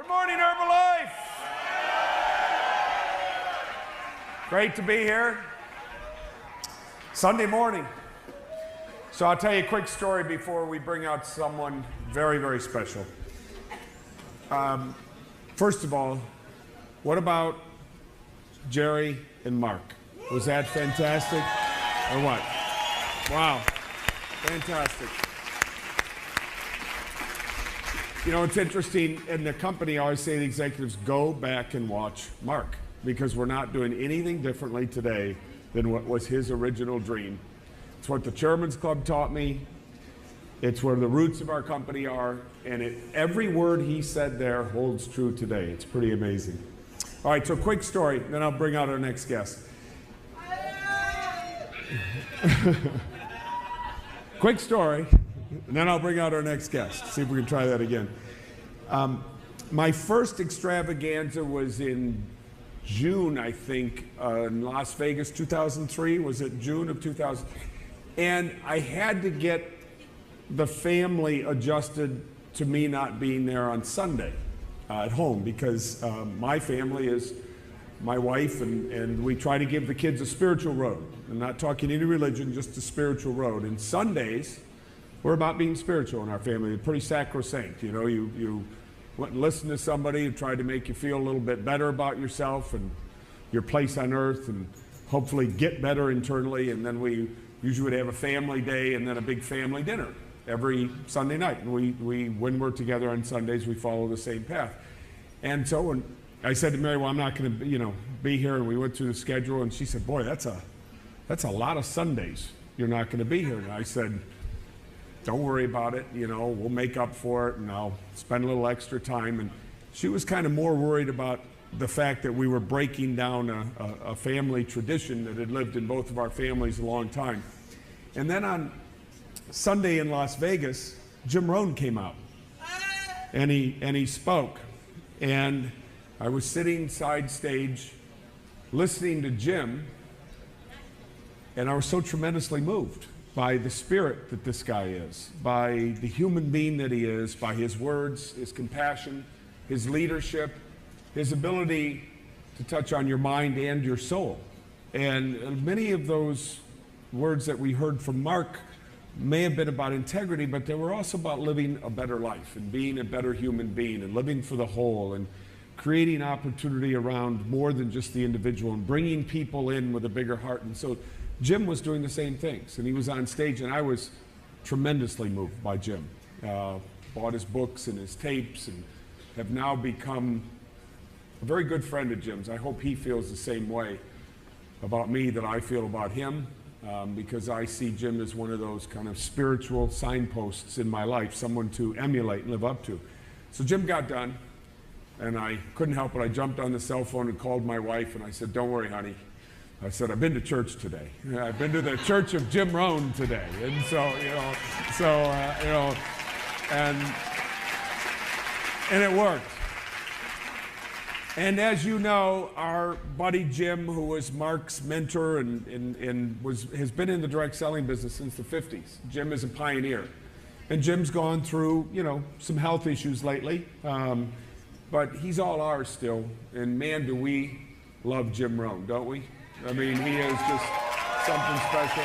Good morning, Herbalife. Great to be here. Sunday morning. So I'll tell you a quick story before we bring out someone very, very special. First of all, what about Jerry and Mark? Was that fantastic or what? Wow, fantastic. You know, it's interesting, in the company, I always say to the executives, go back and watch Mark, because we're not doing anything differently today than what was his original dream. It's what the Chairman's Club taught me. It's where the roots of our company are, and every word he said there holds true today. It's pretty amazing. All right, so quick story, then I'll bring out our next guest. Quick story, and then I'll bring out our next guest. See if we can try that again. My first extravaganza was in June, I think, in Las Vegas, 2003. Was it June of 2000? And I had to get the family adjusted to me not being there on Sunday at home, because my family is my wife, and we try to give the kids a spiritual road. I'm not talking any religion, just a spiritual road. And Sundays, we're about being spiritual in our family. It's pretty sacrosanct. You know, you went and listened to somebody who tried to make you feel a little bit better about yourself and your place on earth, and hopefully get better internally. And then we usually would have a family day and then a big family dinner every Sunday night. And when we're together on Sundays, we follow the same path. And so when I said to Mary, well, I'm not going to, be here, and we went through the schedule, and she said, boy, that's a lot of Sundays you're not going to be here. And I said, don't worry about it, we'll make up for it, and I'll spend a little extra time. And she was kind of more worried about the fact that we were breaking down a family tradition that had lived in both of our families a long time. And then on Sunday in Las Vegas, Jim Rohn came out, and he spoke. And I was sitting side stage listening to Jim, and I was so tremendously moved by the spirit that this guy is, by the human being that he is, by his words, his compassion, his leadership, his ability to touch on your mind and your soul. And many of those words that we heard from Mark may have been about integrity, but they were also about living a better life and being a better human being and living for the whole and creating opportunity around more than just the individual and bringing people in with a bigger heart. And so Jim was doing the same things, and he was on stage, and I was tremendously moved by Jim. Bought his books and his tapes, and have now become a very good friend of Jim's. I hope he feels the same way about me that I feel about him, because I see Jim as one of those kind of spiritual signposts in my life, someone to emulate and live up to. So Jim got done, and I couldn't help it. I jumped on the cell phone and called my wife, and I said, don't worry, honey. I said, I've been to church today. I've been to the church of Jim Rohn today. And so, and it worked. And as you know, our buddy Jim, who was Mark's mentor and has been in the direct selling business since the 50s. Jim is a pioneer. And Jim's gone through, some health issues lately. But he's all ours still. And man, do we love Jim Rohn, don't we? I mean, he is just something special.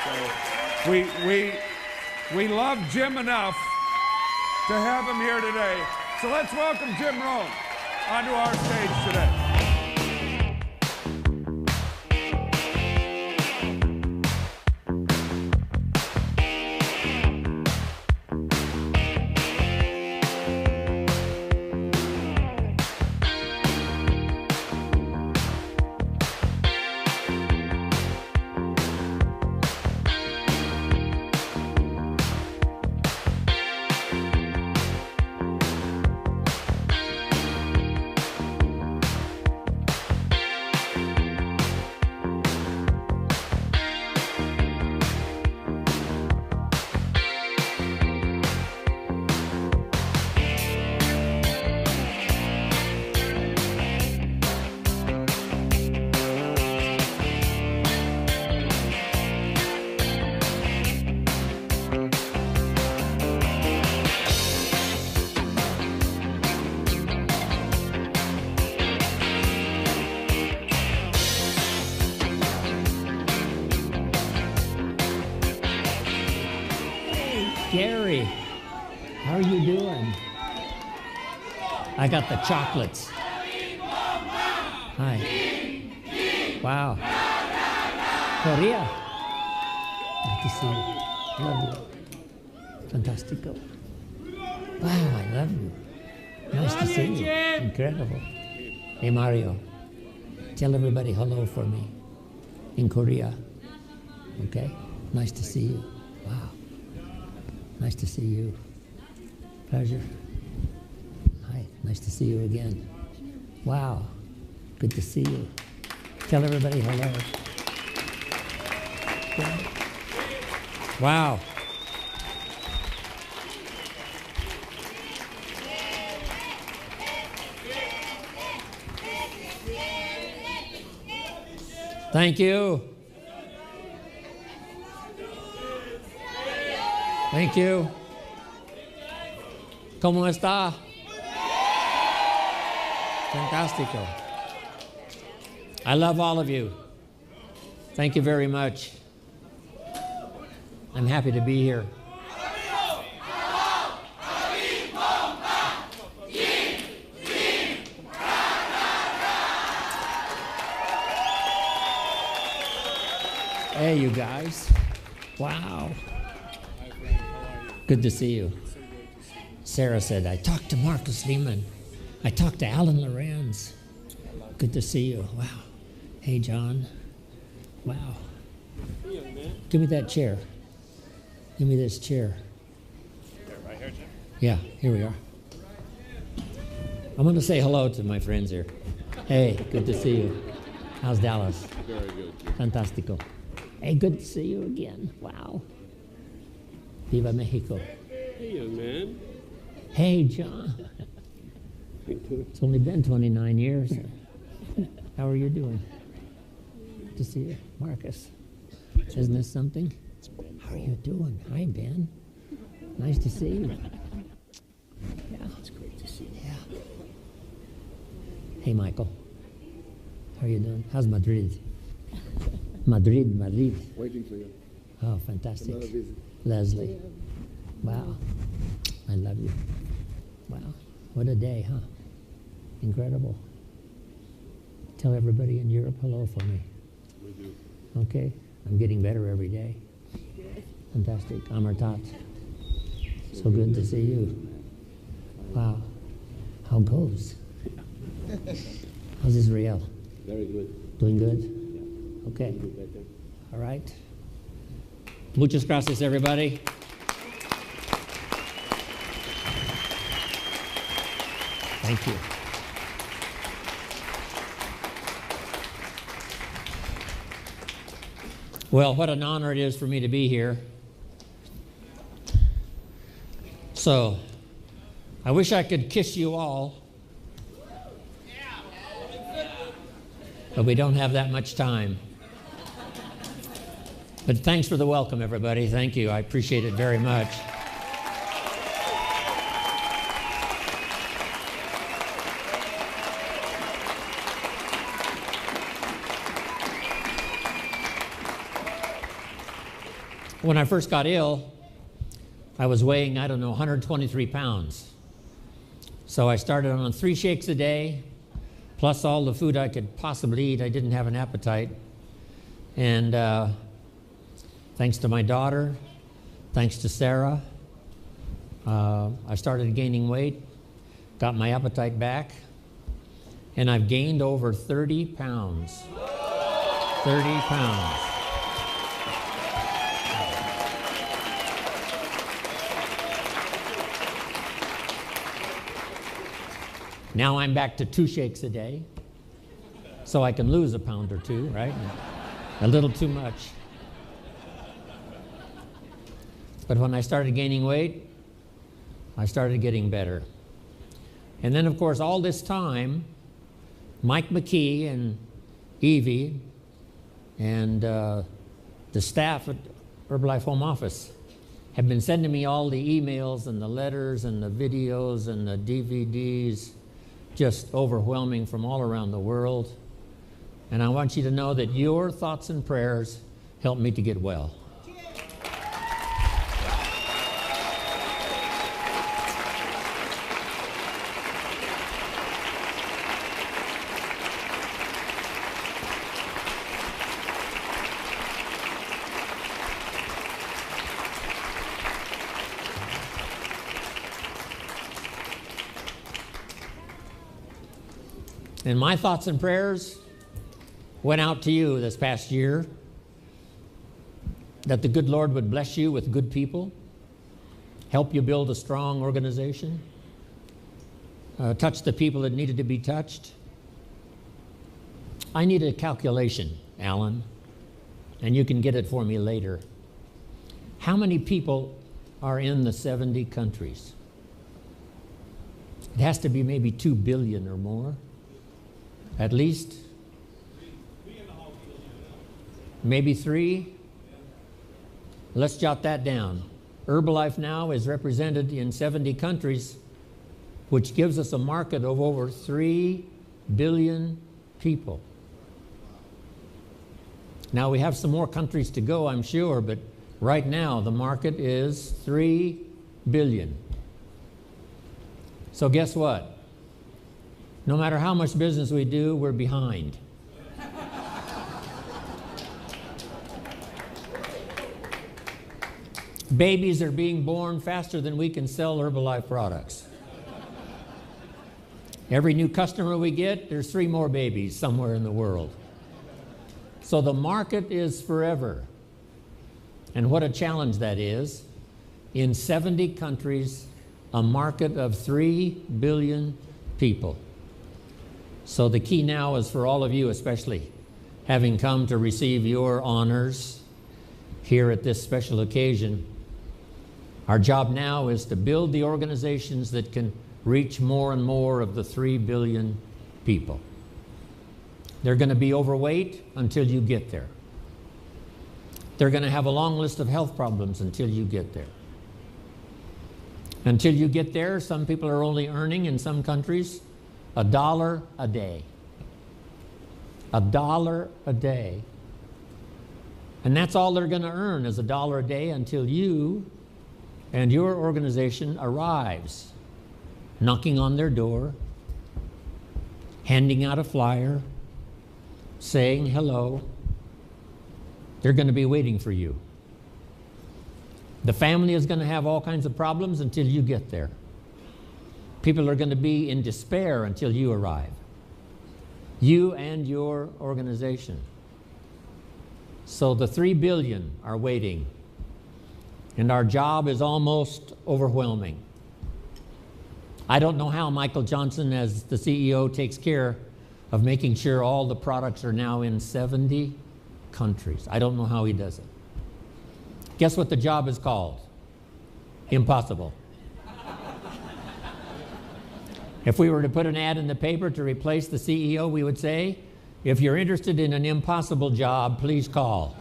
So we love Jim enough to have him here today. So let's welcome Jim Rohn onto our stage today. Gary, how are you doing? I got the chocolates. Hi. Wow. Korea. Nice to see you. Love you. Fantastico. Wow, I love you. Nice to see you. Incredible. Hey, Mario. Tell everybody hello for me in Korea. Okay? Nice to see you. Wow. Nice to see you. Pleasure. Hi. Nice to see you again. Wow. Good to see you. Tell everybody hello. Good. Wow. Thank you. Thank you. ¿Cómo está? Fantastico. I love all of you. Thank you very much. I'm happy to be here. Hey, you guys. Wow. Good to see you. Sarah said, I talked to Marcus Lehman. I talked to Alan Lorenz. Good to see you. Wow. Hey, John. Wow. Give me that chair. Give me this chair. Right here, Jim? Yeah, here we are. I'm going to say hello to my friends here. Hey, good to see you. How's Dallas? Very good. Fantastico. Hey, good to see you again. Wow. Viva Mexico. Hey, young man. Hey, John. It's only been 29 years. How are you doing? Good to see you. Marcus. Isn't this something? How are you doing? Hi, Ben. Nice to see you. Yeah. It's great to see you. Yeah. Hey, Michael. How are you doing? How's Madrid? Madrid. Waiting for you. Oh, fantastic. Another visit. Leslie. Wow. I love you. Wow. What a day, huh? Incredible. Tell everybody in Europe hello for me. We do. Okay? I'm getting better every day. Fantastic. Amartat. So good to see you. Wow. How goes? How's Israel? Very good. Doing good? Yeah. Okay. Good better. All right. Muchas gracias, everybody. Thank you. Well, what an honor it is for me to be here. So, I wish I could kiss you all, but we don't have that much time. But thanks for the welcome, everybody. Thank you. I appreciate it very much. When I first got ill, I was weighing, 123 pounds. So I started on 3 shakes a day, plus all the food I could possibly eat. I didn't have an appetite. And thanks to my daughter, thanks to Sarah, I started gaining weight, got my appetite back, and I've gained over 30 pounds. 30 pounds. Now I'm back to 2 shakes a day, so I can lose a pound or 2, right? A little too much. But when I started gaining weight, I started getting better. And then, of course, all this time, Mike McKee and Evie and the staff at Herbalife Home Office have been sending me all the emails and the letters and the videos and the DVDs, just overwhelming from all around the world. And I want you to know that your thoughts and prayers helped me to get well. And my thoughts and prayers went out to you this past year, that the good Lord would bless you with good people, help you build a strong organization, touch the people that needed to be touched. I need a calculation, Alan, and you can get it for me later. How many people are in the 70 countries? It has to be maybe 2 billion or more, at least. Maybe 3. Let's jot that down. Herbalife now is represented in 70 countries, which gives us a market of over 3 billion people. Now we have some more countries to go, I'm sure, but right now the market is 3 billion. So guess what? No matter how much business we do, we're behind. Babies are being born faster than we can sell Herbalife products. Every new customer we get, there's 3 more babies somewhere in the world. So the market is forever. And what a challenge that is. In 70 countries, a market of 3 billion people. So the key now is for all of you, especially having come to receive your honors here at this special occasion. Our job now is to build the organizations that can reach more and more of the 3 billion people. They're going to be overweight until you get there. They're going to have a long list of health problems until you get there. Until you get there, some people are only earning in some countries $1 a day. $1 a day. And that's all they're going to earn is $1 a day until you and your organization arrives, knocking on their door, handing out a flyer, saying hello. They're going to be waiting for you. The family is going to have all kinds of problems until you get there. People are going to be in despair until you arrive. You and your organization. So the 3 billion are waiting. And our job is almost overwhelming. I don't know how Michael Johnson, as the CEO, takes care of making sure all the products are now in 70 countries. I don't know how he does it. Guess what the job is called? Impossible. If we were to put an ad in the paper to replace the CEO, we would say, if you're interested in an impossible job, please call.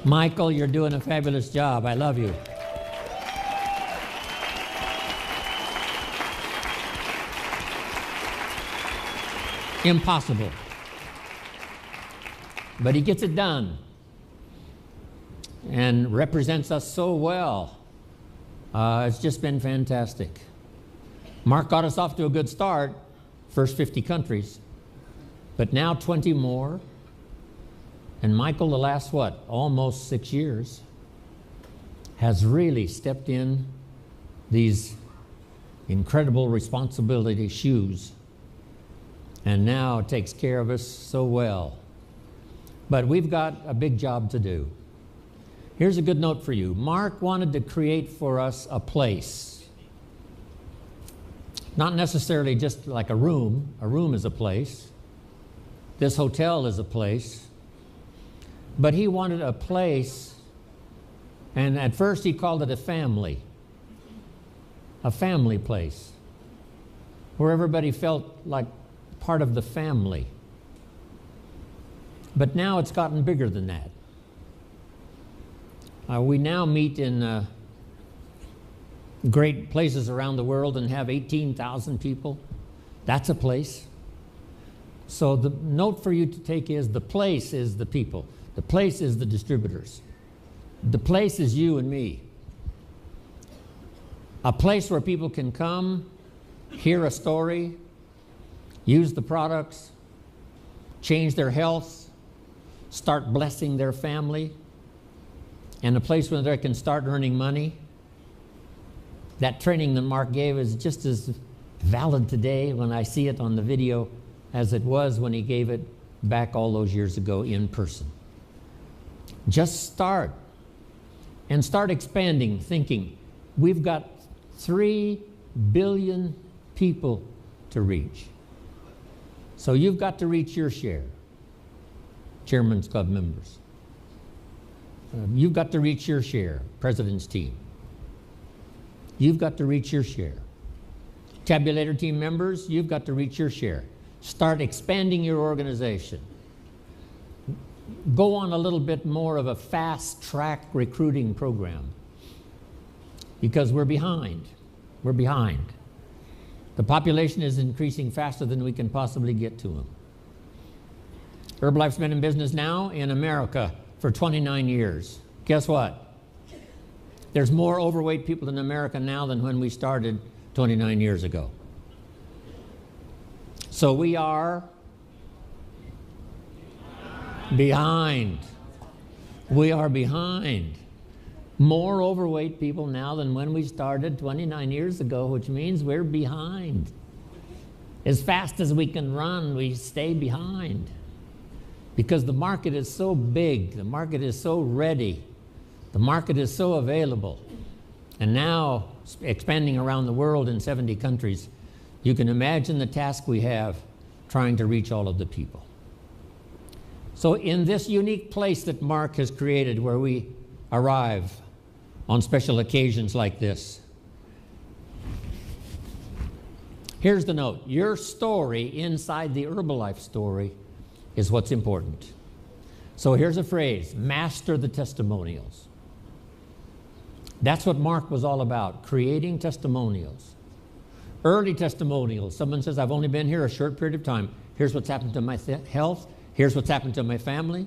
Michael, you're doing a fabulous job. I love you. Impossible. But he gets it done and represents us so well. It's just been fantastic. Mark got us off to a good start, first 50 countries, but now 20 more. And Michael, the last, almost 6 years, has really stepped in these incredible responsibility shoes and now takes care of us so well. But we've got a big job to do. Here's a good note for you. Mark wanted to create for us a place. Not necessarily just like a room. A room is a place. This hotel is a place. But he wanted a place, and at first he called it a family place, where everybody felt like part of the family. But now it's gotten bigger than that. We now meet in great places around the world and have 18,000 people. That's a place. So the note for you to take is the place is the people. The place is the distributors. The place is you and me. A place where people can come, hear a story, use the products, change their health, start blessing their family, and a place where they can start earning money. That training that Mark gave is just as valid today when I see it on the video as it was when he gave it back all those years ago in person. Just start. And start expanding, thinking, we've got 3 billion people to reach. So you've got to reach your share, Chairman's Club members. You've got to reach your share, President's team. You've got to reach your share. Tabulator team members, you've got to reach your share. Start expanding your organization. Go on a little bit more of a fast-track recruiting program, because we're behind. We're behind. The population is increasing faster than we can possibly get to them. Herbalife's been in business now in America for 29 years. Guess what? There's more overweight people in America now than when we started 29 years ago. So we are behind. We are behind. More overweight people now than when we started 29 years ago, which means we're behind. As fast as we can run, we stay behind. Because the market is so big, the market is so ready, the market is so available. And now, expanding around the world in 70 countries, you can imagine the task we have trying to reach all of the people. So in this unique place that Mark has created where we arrive on special occasions like this, here's the note. Your story inside the Herbalife story is what's important. So here's a phrase, master the testimonials. That's what Mark was all about, creating testimonials. Early testimonials. Someone says, I've only been here a short period of time. Here's what's happened to my health. Here's what's happened to my family.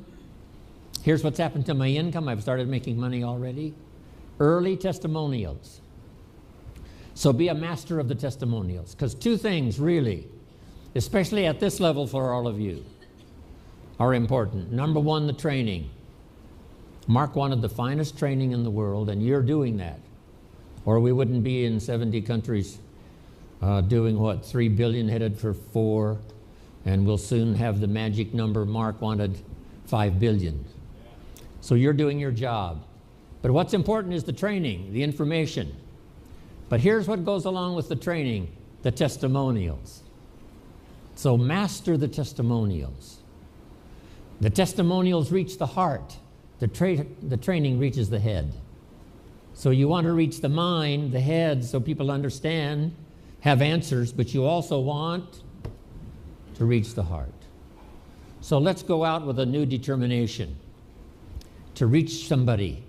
Here's what's happened to my income. I've started making money already. Early testimonials. So be a master of the testimonials. Because two things really, especially at this level for all of you, are important. Number one, the training. Mark wanted the finest training in the world, and you're doing that. Or we wouldn't be in 70 countries doing what, 3 billion headed for 4, and we'll soon have the magic number Mark wanted, 5 billion. So you're doing your job. But what's important is the training, the information. But here's what goes along with the training, the testimonials. So master the testimonials. The testimonials reach the heart. The training reaches the head. So you want to reach the mind, the head, so people understand, have answers, but you also want to reach the heart. So let's go out with a new determination to reach somebody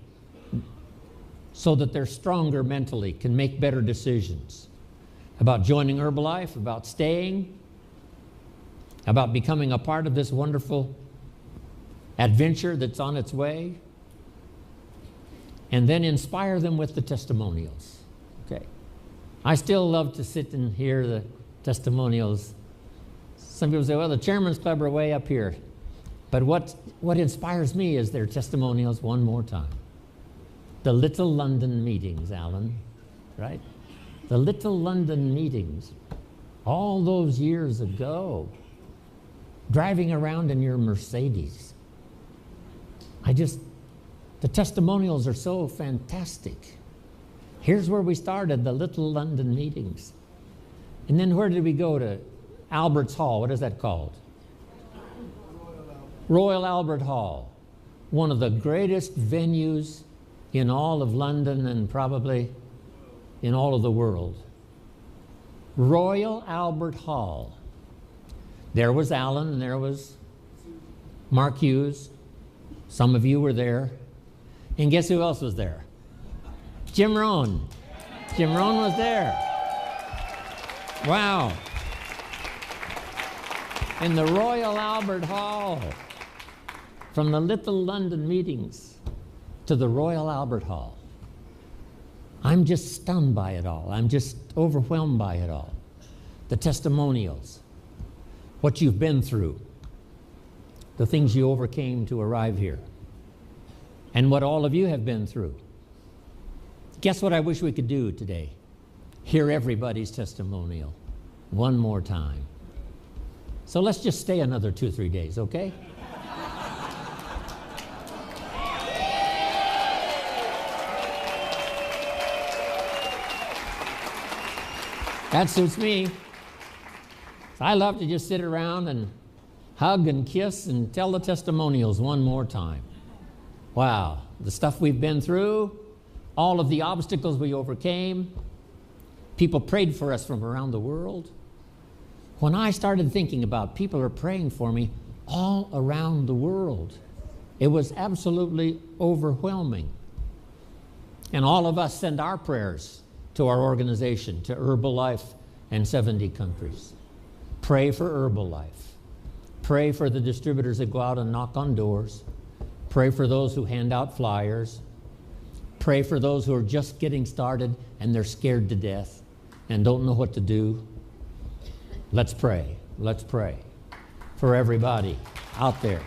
so that they're stronger mentally, can make better decisions about joining Herbalife, about staying, about becoming a part of this wonderful adventure that's on its way, and then inspire them with the testimonials. Okay. I still love to sit and hear the testimonials. Some people say, well, the Chairman's Club are way up here. But what inspires me is their testimonials one more time. The Little London meetings, Alan, right? The Little London meetings, all those years ago, driving around in your Mercedes. The testimonials are so fantastic. Here's where we started, the Little London meetings. And then where did we go to? Albert's Hall. What is that called? Royal Albert Hall. One of the greatest venues in all of London and probably in all of the world. Royal Albert Hall. There was Alan and there was Mark Hughes. Some of you were there. And guess who else was there? Jim Rohn. Jim Rohn was there. Wow. In the Royal Albert Hall. From the Little London meetings to the Royal Albert Hall. I'm just stunned by it all. I'm just overwhelmed by it all. The testimonials. What you've been through. The things you overcame to arrive here. And what all of you have been through. Guess what I wish we could do today? Hear everybody's testimonial. one more time. So let's just stay another 2 or 3 days, okay? That suits me. I love to just sit around and hug and kiss and tell the testimonials one more time. Wow, the stuff we've been through, all of the obstacles we overcame. People prayed for us from around the world. When I started thinking about people are praying for me all around the world, it was absolutely overwhelming. And all of us send our prayers to our organization, to Herbalife and 70 countries. Pray for Herbalife. Pray for the distributors that go out and knock on doors. Pray for those who hand out flyers. Pray for those who are just getting started and they're scared to death and don't know what to do. Let's pray. Let's pray for everybody out there.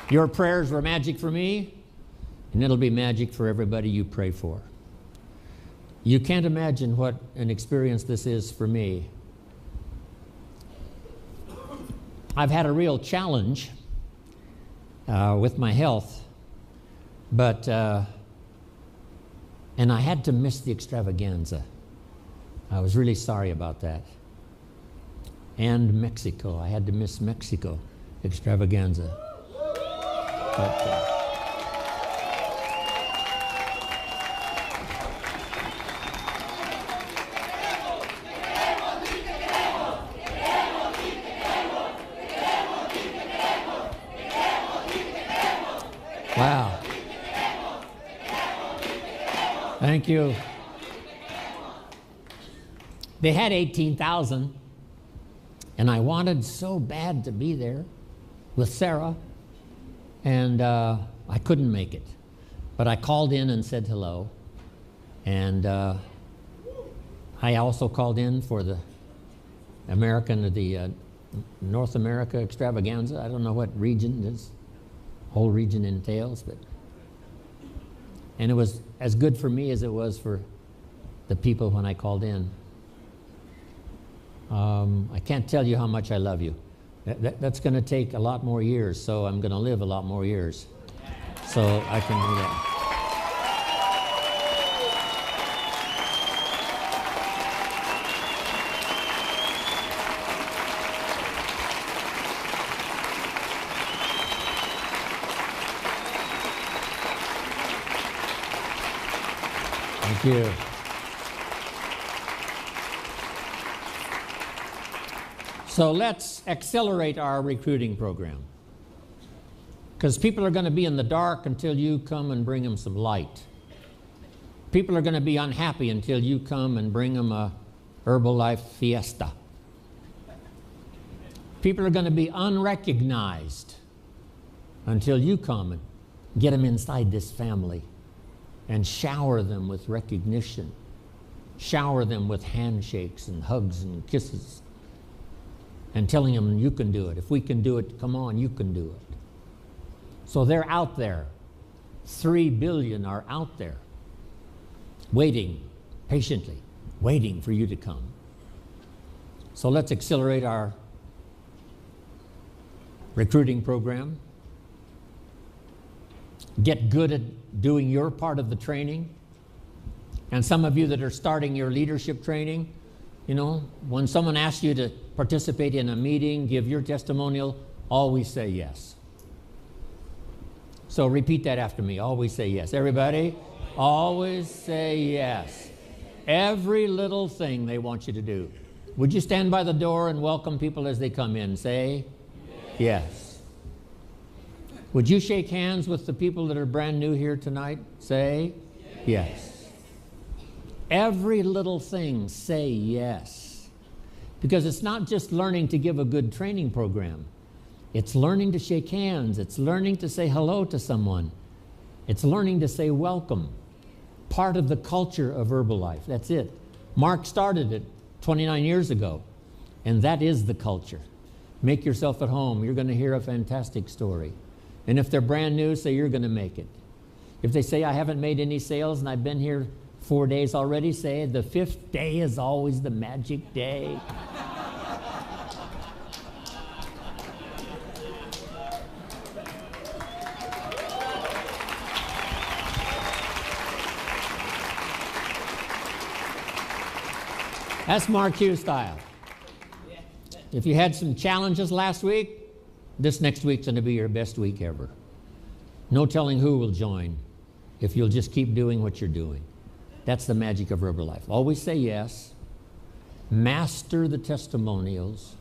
Your prayers were magic for me, and it'll be magic for everybody you pray for. You can't imagine what an experience this is for me. I've had a real challenge with my health, but and I had to miss the extravaganza. I was really sorry about that. And Mexico, I had to miss Mexico extravaganza. But, wow. Thank you. They had 18,000, and I wanted so bad to be there with Sarah, and I couldn't make it. But I called in and said hello, and I also called in for the North America extravaganza. I don't know what region this whole region entails, but and it was as good for me as it was for the people when I called in. I can't tell you how much I love you. That's going to take a lot more years, so I'm going to live a lot more years. So I can do that. Thank you. So let's accelerate our recruiting program, because people are going to be in the dark until you come and bring them some light. People are going to be unhappy until you come and bring them a Herbalife fiesta. People are going to be unrecognized until you come and get them inside this family and shower them with recognition, shower them with handshakes and hugs and kisses, and telling them you can do it. If we can do it, come on, you can do it. So they're out there. 3 billion are out there, waiting, patiently, waiting for you to come. So let's accelerate our recruiting program. Get good at doing your part of the training. And some of you that are starting your leadership training, you know, when someone asks you to participate in a meeting, give your testimonial, always say yes. So repeat that after me. Always say yes. Everybody, always say yes. Every little thing they want you to do. Would you stand by the door and welcome people as they come in? Say yes. Would you shake hands with the people that are brand new here tonight? Say yes. Every little thing, say yes. Because it's not just learning to give a good training program. It's learning to shake hands. It's learning to say hello to someone. It's learning to say welcome. Part of the culture of Herbalife. That's it. Mark started it 29 years ago. And that is the culture. Make yourself at home. You're going to hear a fantastic story. And if they're brand new, say you're going to make it. If they say I haven't made any sales and I've been here 4 days already, say the 5th day is always the magic day. That's Mark Hughes style. If you had some challenges last week, this next week's going to be your best week ever. No telling who will join if you'll just keep doing what you're doing. That's the magic of Herbalife. Always say yes. Master the testimonials.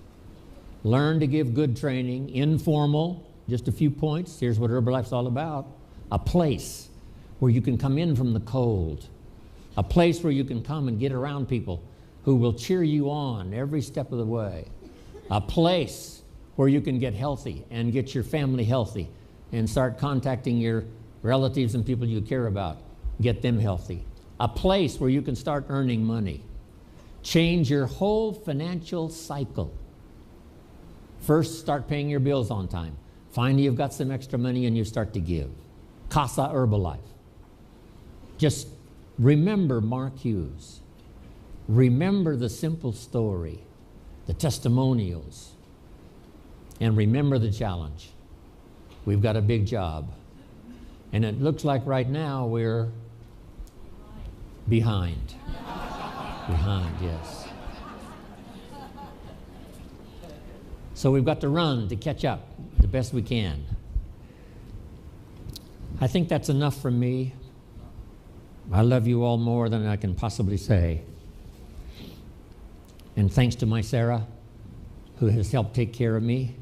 Learn to give good training. Informal. Just a few points. Here's what Herbalife's all about. A place where you can come in from the cold. A place where you can come and get around people who will cheer you on every step of the way. A place where you can get healthy and get your family healthy and start contacting your relatives and people you care about. Get them healthy. A place where you can start earning money. Change your whole financial cycle. First, start paying your bills on time. Finally, you've got some extra money and you start to give. Casa Herbalife. Just remember Mark Hughes. Remember the simple story, the testimonials, and remember the challenge. We've got a big job. And it looks like right now we're behind. Behind, yes. So we've got to run to catch up the best we can. I think that's enough from me. I love you all more than I can possibly say. And thanks to my Sarah, who has helped take care of me,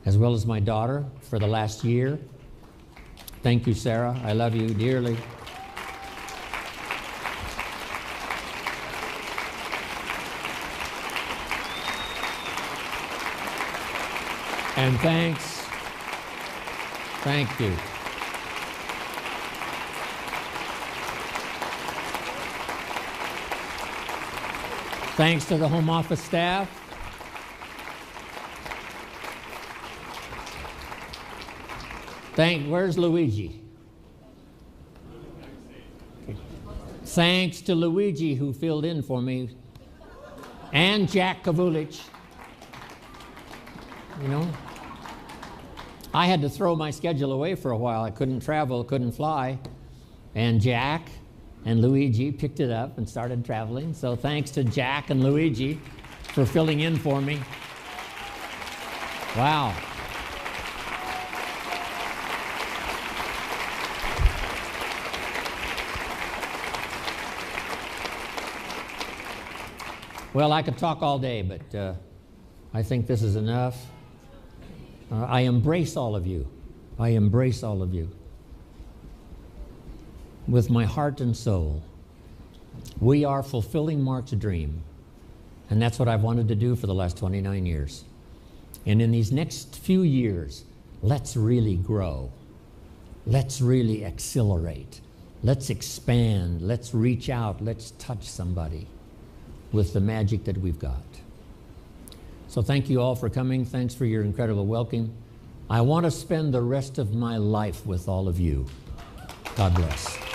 as well as my daughter for the last year. Thank you, Sarah. I love you dearly. And thanks. Thank you. Thanks to the home office staff. Where's Luigi? Okay. Thanks to Luigi who filled in for me, and Jack Kavulich. You know, I had to throw my schedule away for a while. I couldn't travel, couldn't fly, and Jack and Luigi picked it up and started traveling. So thanks to Jack and Luigi for filling in for me. Wow. Well, I could talk all day, but I think this is enough. I embrace all of you. I embrace all of you. With my heart and soul. We are fulfilling Mark's dream. And that's what I've wanted to do for the last 29 years. And in these next few years, let's really grow. Let's really accelerate. Let's expand. Let's reach out. Let's touch somebody with the magic that we've got. So thank you all for coming. Thanks for your incredible welcome. I want to spend the rest of my life with all of you. God bless.